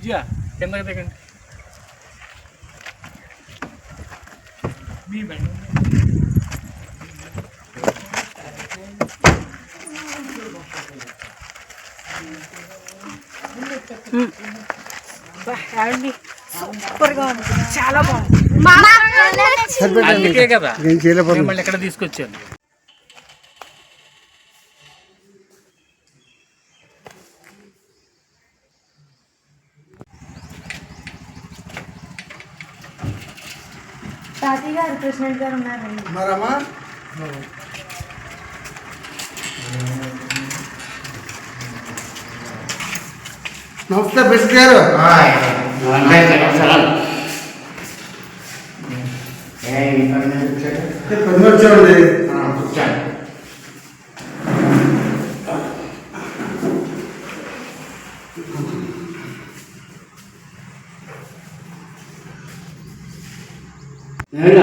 విజయ కిందకి దిగండి. మీ బండి సూపర్గా ఉంది, చాలా బాగుంది. అందుకే కదా మిమ్మల్ని ఇక్కడ తీసుకొచ్చాను. తాతయ్య గారు ప్రెసిడెంట్ గారు ఉన్నారండి. మరమ్మా నమస్తే ప్రెసిడెంట్ గారు. పది వచ్చామండి.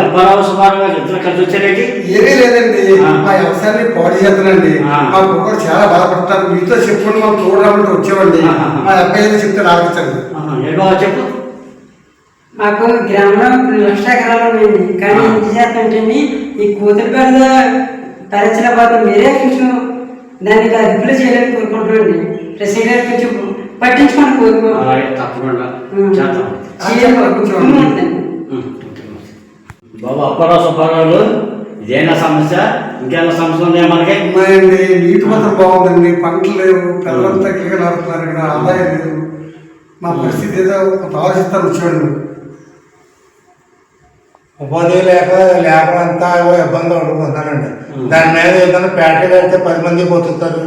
అప్పారావు సుమారుగా ఇద్దరు కలిసి వచ్చారేంటి? ఏమీ లేదండి, మా వ్యవసాయాన్ని పాడు చేస్తానండి. మా కుక్కడు చాలా బాధపడతారు. మీతో చెప్పుకుని మనం చూడడానికి వచ్చామండి. మా అబ్బాయి ఏదో చెప్తే రావించండి. ఏదో చెప్పు. మాకు గ్రామంలో 1,00,000 ఎకరాలు ఉన్నాయండి. కానీ ఏం చేస్తానంటే ఈ కూతురుపేట తరచలేకపోతే మీరే కొంచెం దానికి అదుపులో చేయాలని కోరుకుంటున్నాండి. ప్రెసిడెంట్ గారు కొంచెం పట్టించుకొని కోరుకో. తప్పకుండా బాబు అప్పారావు సుబ్బారావు, ఇదేనా సమస్య? ఇంకేమైనా సమస్య ఉన్నాయా మనకి? ఉన్నాయండి. నీటి మాత్రం బాగుందండి, పంటలు లేవు, పిల్లలంతా కిలకలు ఆడుతున్నారు, ఇక్కడ ఆదాయం లేదు. మా పరిస్థితి ఏదో కొంత ఆలోచిస్తాను వచ్చాడు. ఉపాధి లేక అంతా ఇబ్బంది పడుకుంటానండి. దాని మీద ఏదైనా పేట పెడితే 10 మంది పోతుంటారు,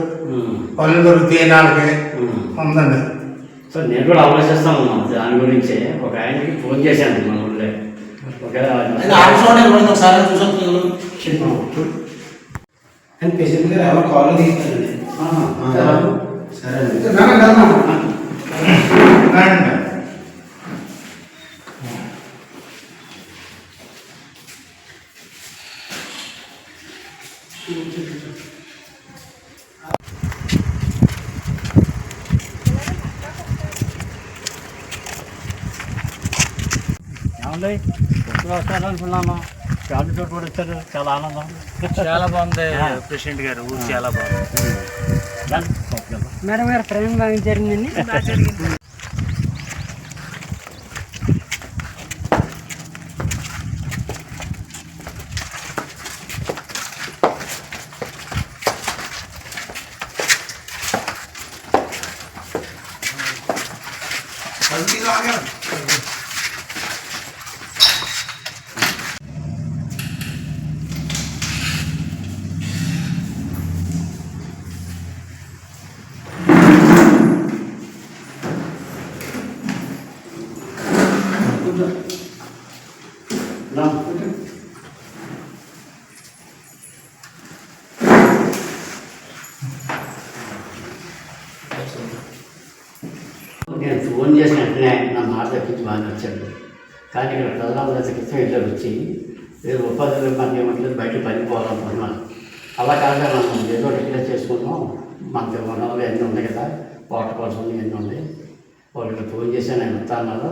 పనులు దొరుకుతాయి నాలుగే ఉందండి. సో నేను కూడా ఆలోచిస్తాను దాని గురించి. ఒక ఆయనకి ఫోన్ చేశాను మన ఊళ్ళో. పేషెంట్ గారు ఎవరు కాల్ తీస్తారండి. సరే ఏమండి వస్తారు అనుకున్నాను. ఫ్యామిలీ తోటి కూడా వచ్చారు, చాలా ఆనందం. చాలా బాగుంది ప్రెసిడెంట్ గారు, ఊరు చాలా బాగుంది. మేడం గారు ప్రయాణం బాగా జరిగిందండి. బాగా జరిగింది. నేను ఫోన్ చేసిన వెంటనే నా మాట తప్పించి బాగా నచ్చాడు. కానీ ఇక్కడ ప్రధాన క్రితం ఇళ్ళకి వచ్చి ఏదో ఉపాధి మనకి ఏమంటలేదు, బయట పని పోవాలనుకున్నాను. అలా కాక మనం ఏదో డిక్లేర్ చేసుకున్నాం. మనకి వనరులు ఎన్ని ఉన్నాయి కదా, వాటర్ కోసం ఎన్ని ఉన్నాయి. వాళ్ళకి ఫోన్ చేసి ఆయన వస్తాన్నారు.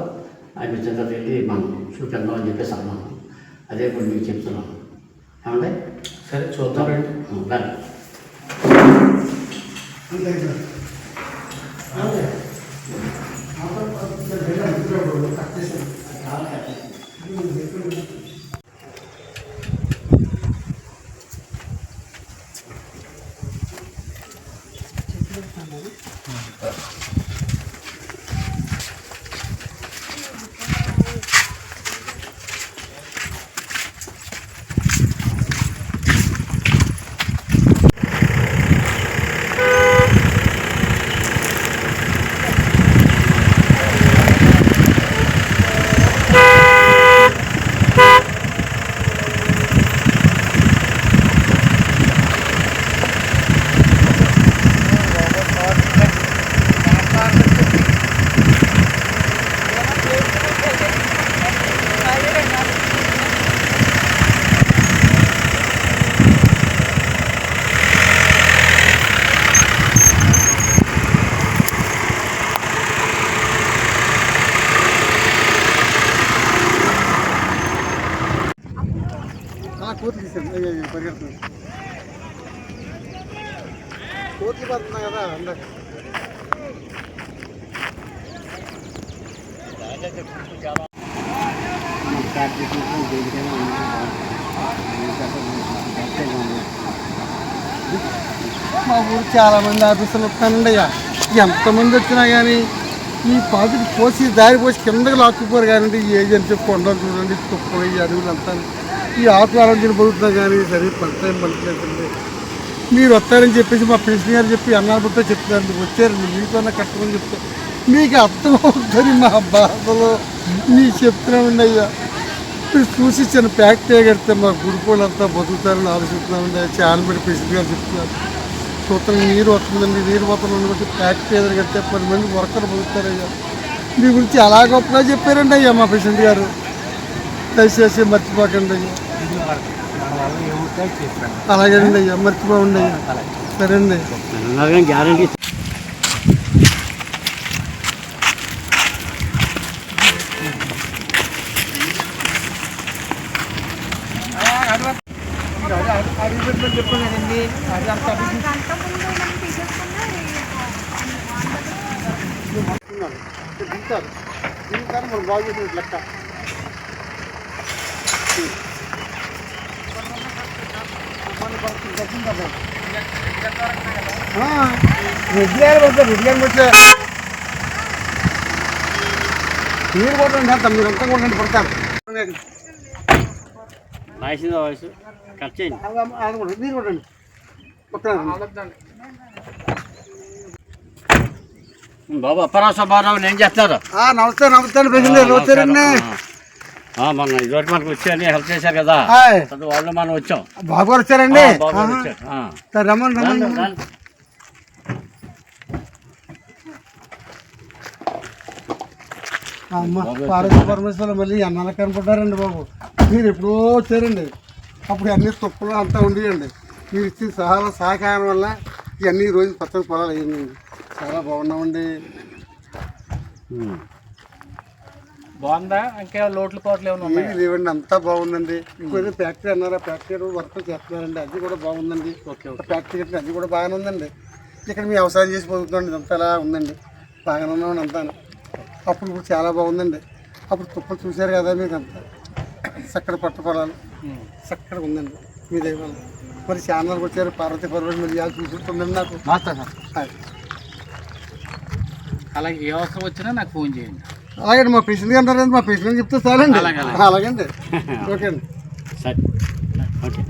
ఆయన వచ్చిన తర్వాత వెళ్ళి మనం చూపిద్దాం అని చెప్పేసి అన్నాను. అదే ఇప్పుడు మీకు చెప్తున్నాను. ఏమంటే సరే చూద్దామండి. రండి. పరిగెడుతుంది కోట్లు పడుతున్నాయి కదా అందరు మా ఊరు చాలామంది ఆఫీసులు వస్తానండి అయ్యా ఎంతమంది వచ్చినా కానీ ఈ పాతికి పోసి దారి పోసి కిందకి లాక్కుపోరు కానీ ఈ ఏజెన్సీ కొండలు చూడండి తుప్పలు ఈ అడవులు అంతా ఈ ఆకులు బతుకుతున్నాం కానీ సరే పంట పంటలేదండి మీరు వస్తారని చెప్పేసి మా ప్రిన్సిపల్ గారు చెప్పి అన్నారతో చెప్తారండి వచ్చారండి మీకన్నా కట్టమని చెప్తారు మీకు అర్థం అవుతుంది మా బాధలో మీకు చెప్తున్నామండి అయ్యా మీరు చూసి చిన్న ఫ్యాక్టరీ కడితే మా గుడిపోళ్ళు అంతా బతుకుతారని ఆలోచిస్తున్నామండి చాలా పెట్టి ప్రిన్సిపల్ గారు చెప్తున్నారు సూత్రం నీరు వస్తుందండి నీరు పోతుంది బట్టి ఫ్యాక్టరీ ఏదైనా కడితే 10 మంది వర్కర్లు బతుకుతారయ్యా మీ గురించి అలా గొప్పగా చెప్పారండి అయ్యా మా ప్రెసిడెంట్ గారు దయచేసి మర్చిపోకండి అయ్యా అలాగేనండి అయ్యా మర్చిపోండి అయ్యా సరే అండి గ్యారంటీ చెప్పాను కదండి అది అంత దింటారు మనం బాగు చేసిన లెక్క రెడ్డి గారు పడతారు రెడ్డి గారు వచ్చే మీరు కొట్టండి అంత మీరంతా కొట్టండి పడతారు వయసు కట్ చేయండి మీరు కొట్టండి బాబు అప్పరావు సుబ్బారావు ఏం చేస్తారు నమస్తే నమస్తే ప్రెసిడెంట్ వచ్చారండి మొన్న ఇదివరకు మనకు వచ్చాయని హెల్ప్ చేశారు కదా వాళ్ళు మనం వచ్చాం బాబు గారు వచ్చారండి బాబు గారు వచ్చారు. రమ్మని రమ్మని రండి. అమ్మ పార్వతీ పరమేశ్వరం మళ్ళీ ఎన్నాళ్ళు కనపడ్డారండి బాబు మీరు ఎప్పుడో వచ్చారండి అప్పుడు అన్ని తుప్పలు అంతా ఉండేయండి మీరు ఇచ్చిన సహకారం వల్ల ఇవన్నీ రోజు పచ్చడి పొలాలు అయ్యిందండి చాలా బాగున్నామండి బాగుందా ఇంకా లోట్లు పోట్లు ఏమైనా ఏమీ లేవండి అంతా బాగుందండి ఇంకొన్ని ఫ్యాక్టరీ అన్నారు ఆ ఫ్యాక్టరీ వర్క్ చేస్తున్నారండి అది కూడా బాగుందండి ఫ్యాక్టరీ కట్టిన అది కూడా బాగానే ఉందండి ఇక్కడ మీ వ్యవసాయం చేసి బతుకుతుందండి ఇదంతా అలా ఉందండి బాగానే ఉన్నామండి అంతా అప్పుడు ఇప్పుడు చాలా బాగుందండి అప్పుడు తుప్పలు చూశారు కదా మీకు అంతా చక్కడ పట్ట పొలాలు చక్కగా ఉందండి మీ దైవం మరి ఛానల్కి వచ్చారు పార్వతీ పర్వతం మీరు ఇవాళ చూసుకుంటుందండి నాకు అలాగే ఏ అవసరం వచ్చినా నాకు ఫోన్ చేయండి అలాగండి మా ప్రెసిడెంట్ గారు అంటారండి మా ప్రెసిడెంట్ చెప్తే చాలండి అలాగండి ఓకే అండి సరే ఓకే